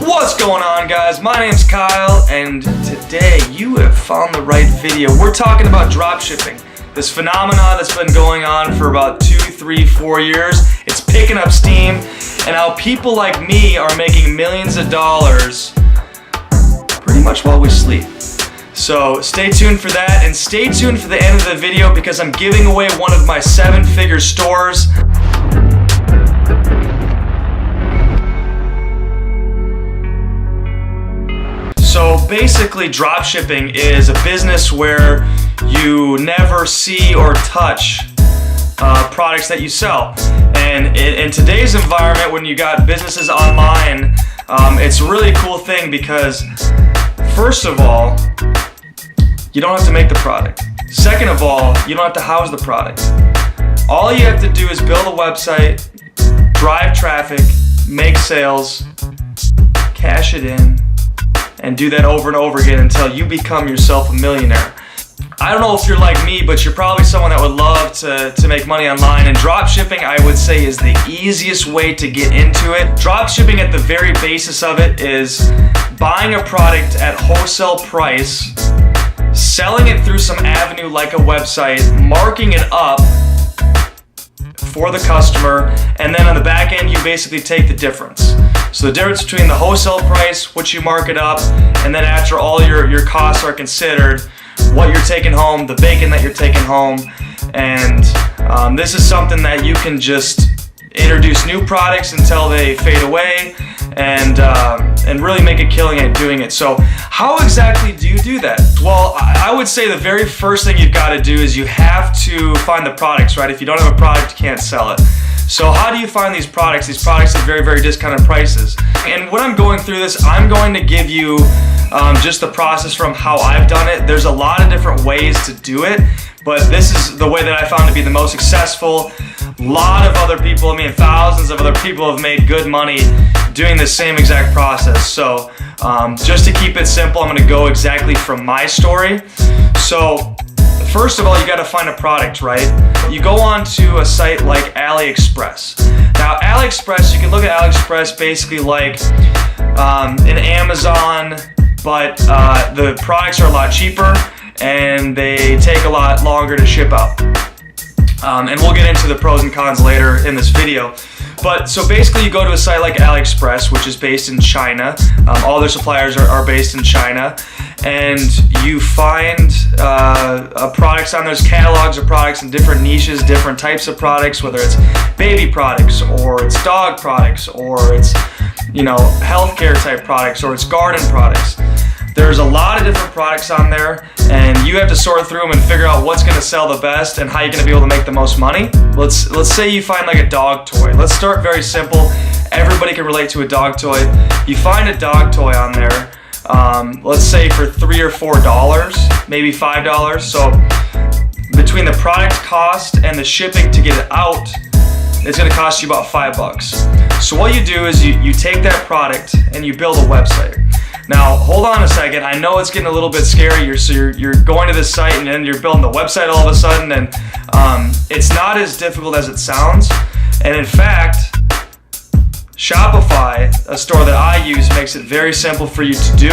What's going on, guys? My name's Kyle, and today you have found the right video. We're talking about dropshipping, this phenomenon that's been going on for about 2, 3, 4 years. It's picking up steam, and how people like me are making millions of dollars pretty much while we sleep. So stay tuned for that, and stay tuned for the end of the video because I'm giving away one of my 7-figure stores. So basically, dropshipping is a business where you never see or touch products that you sell. And in today's environment, when you got businesses online, it's a really cool thing because, first of all, you don't have to make the product. Second of all, you don't have to house the product. All you have to do is build a website, drive traffic, make sales, cash it in, and do that over and over again until you become yourself a millionaire. I don't know if you're like me, but you're probably someone that would love to make money online, and dropshipping, I would say, is the easiest way to get into it. Dropshipping, at the very basis of it, is buying a product at wholesale price, selling it through some avenue like a website, marking it up for the customer, and then on the back end you basically take the difference. So the difference between the wholesale price, what you mark it up, and then after all your costs are considered, what you're taking home, the bacon that you're taking home. And this is something that you can just introduce new products until they fade away, and really make a killing at doing it. So how exactly do you do that? Well, I would say the very first thing you've got to do is you have to find the products, right? If you don't have a product, you can't sell it. So how do you find these products? These products at very, very discounted prices. And when I'm going through this, I'm going to give you just the process from how I've done it. There's a lot of different ways to do it, but this is the way that I found to be the most successful. A lot of other people, thousands of other people have made good money doing the same exact process. So just to keep it simple, I'm going to go exactly from my story. So first of all, you got to find a product, right? You go on to a site like AliExpress. Now, AliExpress, you can look at AliExpress basically like an Amazon, but the products are a lot cheaper and they take a lot longer to ship out. And we'll get into the pros and cons later in this video. But so basically you go to a site like AliExpress, which is based in China. All their suppliers are based in China. And you find products on those catalogs of products in different niches, different types of products, whether it's baby products or it's dog products or it's, healthcare type products or it's garden products. There's a lot of different products on there, and you have to sort through them and figure out what's going to sell the best and how you're going to be able to make the most money. Let's say you find like a dog toy. Let's start very simple. Everybody can relate to a dog toy. You find a dog toy on there, let's say for $3 or $4, maybe $5. So between the product cost and the shipping to get it out, it's going to cost you about $5. So what you do is you take that product and you build a website. Now, hold on a second. I know it's getting a little bit scary. So you're going to this site and then you're building the website all of a sudden, and it's not as difficult as it sounds. And in fact, Shopify, a store that I use, makes it very simple for you to do.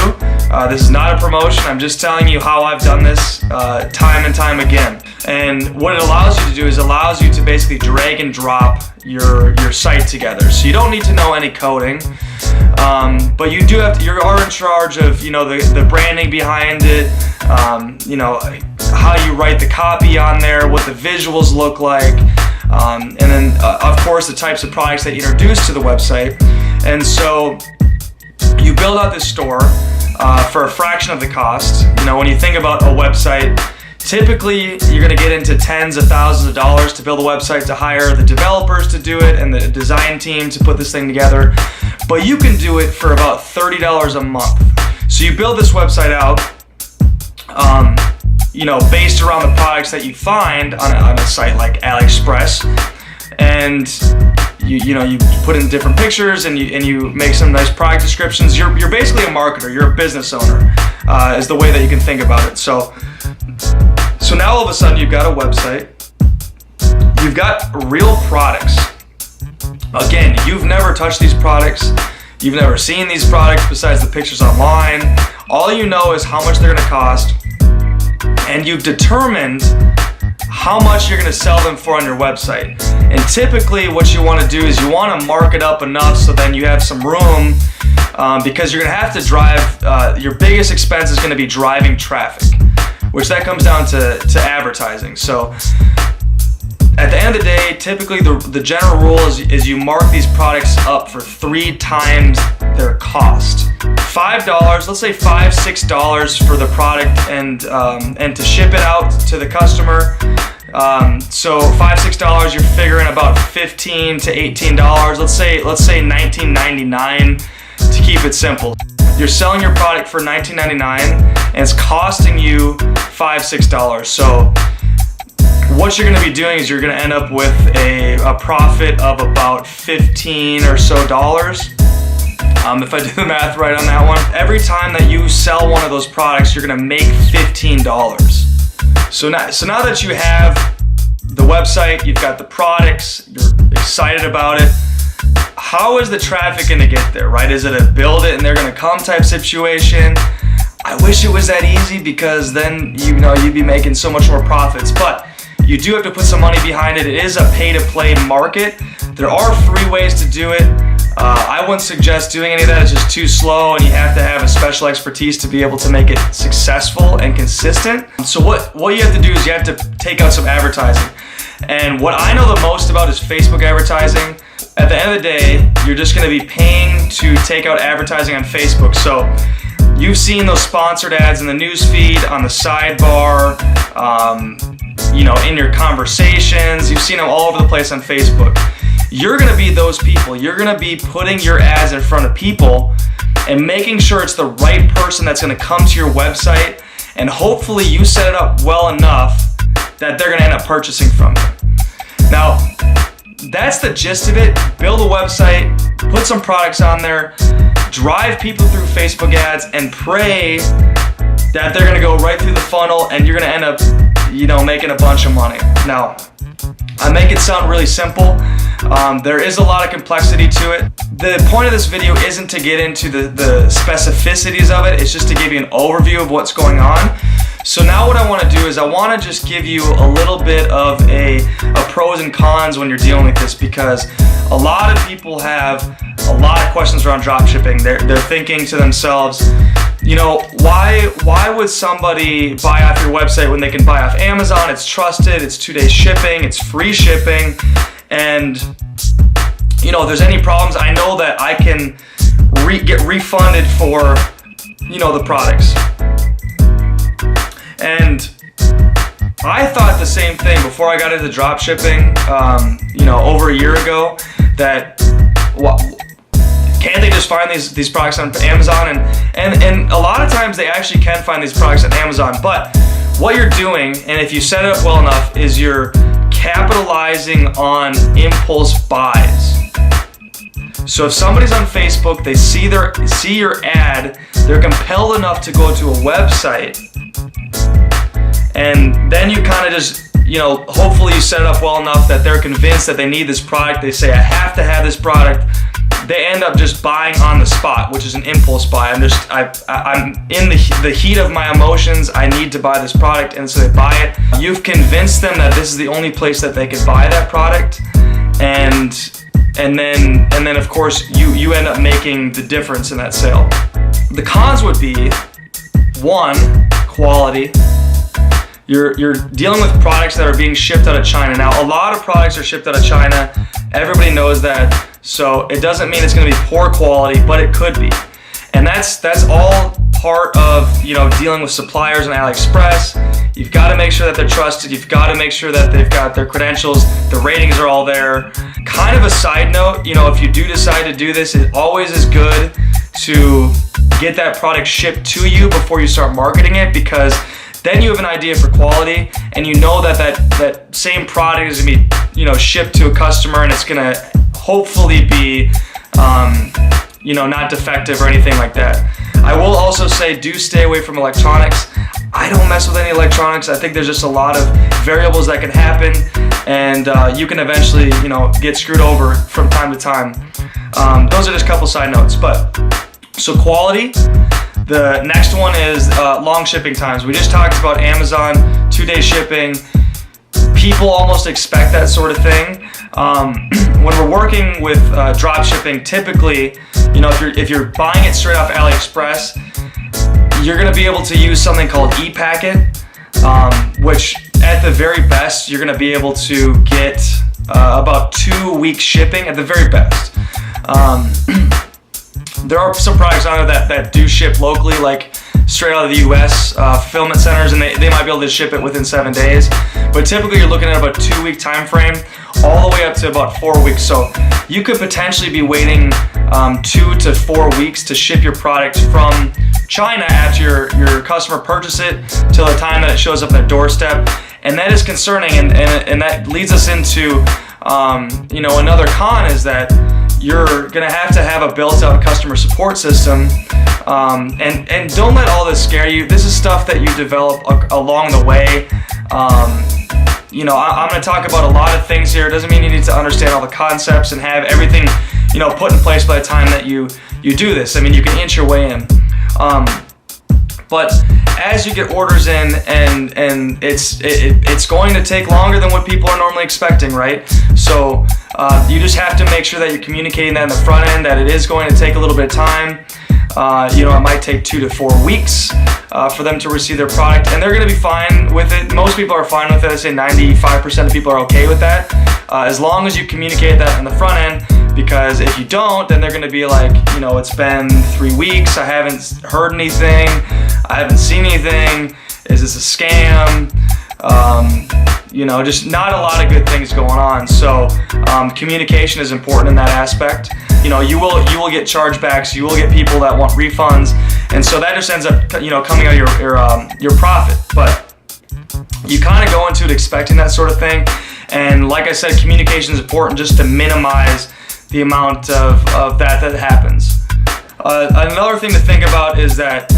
This is not a promotion. I'm just telling you how I've done this time and time again. And what it allows you to do is allows you to basically drag and drop your site together. So you don't need to know any coding, but you do have to, you are in charge of the branding behind it, how you write the copy on there, what the visuals look like, and then of course the types of products that you introduce to the website. And so you build out this store for a fraction of the cost. When you think about a website, typically you're going to get into tens of thousands of dollars to build a website, to hire the developers to do it and the design team to put this thing together. But you can do it for about $30 a month. So you build this website out, based around the products that you find on a site like AliExpress, and you put in different pictures and you make some nice product descriptions. You're basically a marketer. You're a business owner, is the way that you can think about it. So now all of a sudden you've got a website, you've got real products. Again, you've never touched these products. You've never seen these products besides the pictures online. All you know is how much they're gonna cost, and you've determined how much you're gonna sell them for on your website. And typically what you wanna do is you wanna mark it up enough so then you have some room, because you're gonna have to drive, your biggest expense is gonna be driving traffic, which that comes down to advertising. So at the end of the day, typically the general rule is you mark these products up for 3 times their cost. $5, let's say $5, $6 for the product and to ship it out to the customer. So $5, $6, you're figuring about $15 to $18. Let's say $19.99 to keep it simple. You're selling your product for $19.99 and it's costing you $5, $6. So what you're gonna be doing is you're gonna end up with a profit of about $15 or so. If I do the math right on that one, every time that you sell one of those products, you're gonna make $15. So now that you have the website, you've got the products, you're excited about it, how is the traffic gonna get there, right? Is it a build it and they're gonna come type situation? I wish it was that easy, because then you'd be making so much more profits, but you do have to put some money behind it. It is a pay-to-play market. There are free ways to do it. I wouldn't suggest doing any of that. It's just too slow, and you have to have a special expertise to be able to make it successful and consistent. So what you have to do is you have to take out some advertising. And what I know the most about is Facebook advertising. At the end of the day, you're just gonna be paying to take out advertising on Facebook. So you've seen those sponsored ads in the news feed, on the sidebar, in your conversations. You've seen them all over the place on Facebook. You're gonna be those people. You're gonna be putting your ads in front of people and making sure it's the right person that's gonna come to your website, and hopefully you set it up well enough that they're gonna end up purchasing from you. Now, that's the gist of it. Build a website, put some products on there, drive people through Facebook ads, and pray that they're gonna go right through the funnel and you're gonna end up, making a bunch of money. Now, I make it sound really simple. There is a lot of complexity to it. The point of this video isn't to get into the specificities of it, it's just to give you an overview of what's going on. So now what I want to do is I want to just give you a little bit of a pros and cons when you're dealing with this, because a lot of people have a lot of questions around dropshipping. They're thinking to themselves, why would somebody buy off your website when they can buy off Amazon? It's trusted, it's 2-day shipping, it's free shipping, and if there's any problems, I know that I can get refunded for the products. And I thought the same thing before I got into dropshipping, over a year ago, that can't they just find these products on Amazon? And a lot of times they actually can find these products on Amazon, but what you're doing, and if you set it up well enough, is you're capitalizing on impulse buys. So if somebody's on Facebook, they see your ad, they're compelled enough to go to a website, and then you kind of just, hopefully you set it up well enough that they're convinced that they need this product. They say, I have to have this product. They end up just buying on the spot, which is an impulse buy. I'm in the heat of my emotions. I need to buy this product, and so they buy it. You've convinced them that this is the only place that they could buy that product, and then of course you end up making the difference in that sale. The cons would be, 1, quality. You're dealing with products that are being shipped out of China. Now, a lot of products are shipped out of China. Everybody knows that. So it doesn't mean it's going to be poor quality, but it could be. And that's all part of dealing with suppliers on AliExpress. You've got to make sure that they're trusted. You've got to make sure that they've got their credentials, the ratings are all there. Kind of a side note, if you do decide to do this, it always is good to get that product shipped to you before you start marketing it, because then you have an idea for quality, and you know that same product is gonna be shipped to a customer, and it's gonna hopefully be not defective or anything like that. I will also say, do stay away from electronics. I don't mess with any electronics. I think there's just a lot of variables that can happen, and you can eventually get screwed over from time to time. those are just a couple side notes. But so quality. The next one is long shipping times. We just talked about Amazon, 2-day shipping. People almost expect that sort of thing. When we're working with drop shipping, typically, if you're buying it straight off AliExpress, you're going to be able to use something called ePacket, which at the very best, you're going to be able to get about 2 weeks shipping at the very best. There are some products on there that do ship locally, like straight out of the US fulfillment centers, and they might be able to ship it within 7 days. But typically you're looking at about a 2-week time frame, all the way up to about 4 weeks. So you could potentially be waiting 2 to 4 weeks to ship your product from China after your customer purchase it till the time that it shows up at their doorstep. And that is concerning, and that leads us into another con is that you're gonna have to have a built-out customer support system, and don't let all this scare you. This is stuff that you develop along the way. I'm gonna talk about a lot of things here. It doesn't mean you need to understand all the concepts and have everything, put in place by the time that you do this. I mean, you can inch your way in. But as you get orders in, and it's going to take longer than what people are normally expecting, right? So you just have to make sure that you're communicating that in the front end, that it is going to take a little bit of time. It might take 2 to 4 weeks for them to receive their product, and they're going to be fine with it. Most people are fine with it. I say 95% of people are okay with that, as long as you communicate that in the front end. Because if you don't, then they're going to be like, it's been 3 weeks, I haven't heard anything, I haven't seen anything, is this a scam? Just not a lot of good things going on. So communication is important in that aspect. You will get chargebacks, you will get people that want refunds, and so that just ends up coming out of your profit. But you kind of go into it expecting that sort of thing, and like I said, communication is important just to minimize the amount of that happens. Another thing to think about is that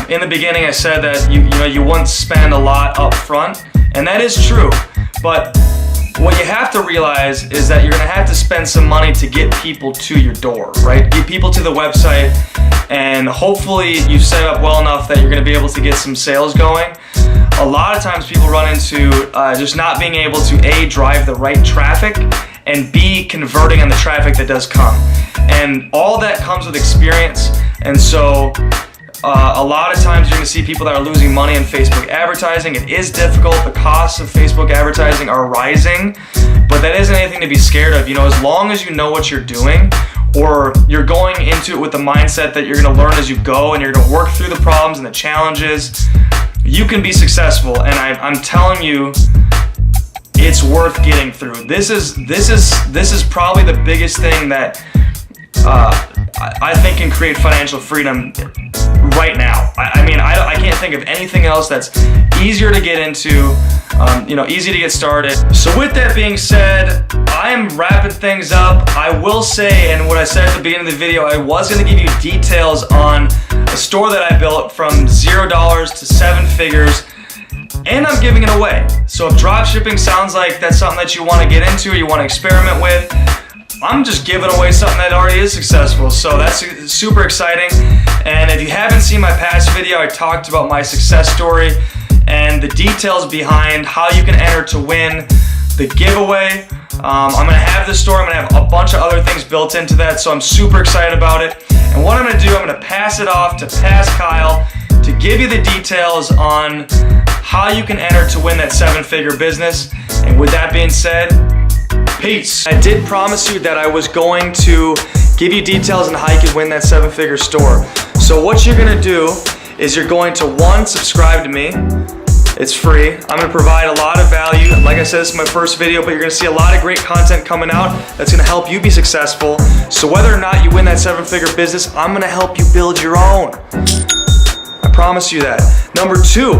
in the beginning I said that you wouldn't spend a lot up front, and that is true. But what you have to realize is that you're going to have to spend some money to get people to your door, right? Get people to the website, and hopefully you've set up well enough that you're going to be able to get some sales going. A lot of times people run into just not being able to A, drive the right traffic, and B, converting on the traffic that does come. And all that comes with experience. And so a lot of times you're gonna see people that are losing money on Facebook advertising. It is difficult. The costs of Facebook advertising are rising, but that isn't anything to be scared of. As long as you know what you're doing, or you're going into it with the mindset that you're gonna learn as you go and you're gonna work through the problems and the challenges, you can be successful. And I'm telling you, it's worth getting through. This is probably the biggest thing that I think can create financial freedom right now. I can't think of anything else that's easier to get into, easy to get started. So with that being said, I am wrapping things up. I will say, and what I said at the beginning of the video, I was going to give you details on a store that I built from $0 to 7 figures. And I'm giving it away. So if drop shipping sounds like that's something that you want to get into or you want to experiment with, I'm just giving away something that already is successful. So that's super exciting. And if you haven't seen my past video, I talked about my success story and the details behind how you can enter to win the giveaway. I'm going to have this store. I'm going to have a bunch of other things built into that. So I'm super excited about it. And what I'm going to do, I'm going to pass it off to Past Kyle to give you the details on how you can enter to win that 7-figure business. And with that being said, peace. I did promise you that I was going to give you details on how you can win that 7-figure store. So what you're gonna do is you're going to, 1, subscribe to me. It's free. I'm gonna provide a lot of value. Like I said, this is my first video, but you're gonna see a lot of great content coming out that's gonna help you be successful. So whether or not you win that 7-figure business, I'm gonna help you build your own. I promise you that. Number 2,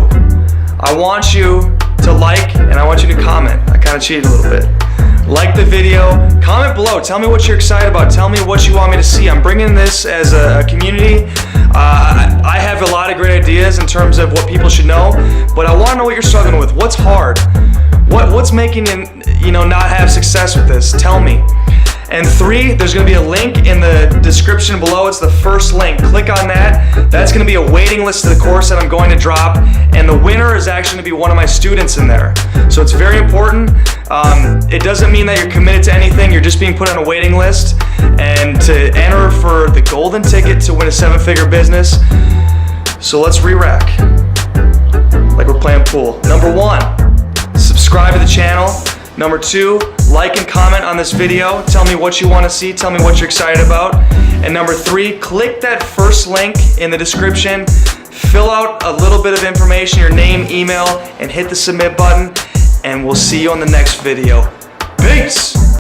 I want you to like and I want you to comment. I kind of cheated a little bit. Like the video, comment below, tell me what you're excited about, tell me what you want me to see. I'm bringing this as a community. I have a lot of great ideas in terms of what people should know, but I want to know what you're struggling with. What's hard? What's making you not have success with this? Tell me. And 3, there's gonna be a link in the description below. It's the first link. Click on that. That's gonna be a waiting list to the course that I'm going to drop. And the winner is actually gonna be one of my students in there. So it's very important. It doesn't mean that you're committed to anything. You're just being put on a waiting list. And to enter for the golden ticket to win a 7-figure business. So let's re-rack. Like we're playing pool. Number 1, subscribe to the channel. Number 2, like and comment on this video. Tell me what you want to see. Tell me what you're excited about. And number 3, click that first link in the description. Fill out a little bit of information, your name, email, and hit the submit button. And we'll see you on the next video. Peace!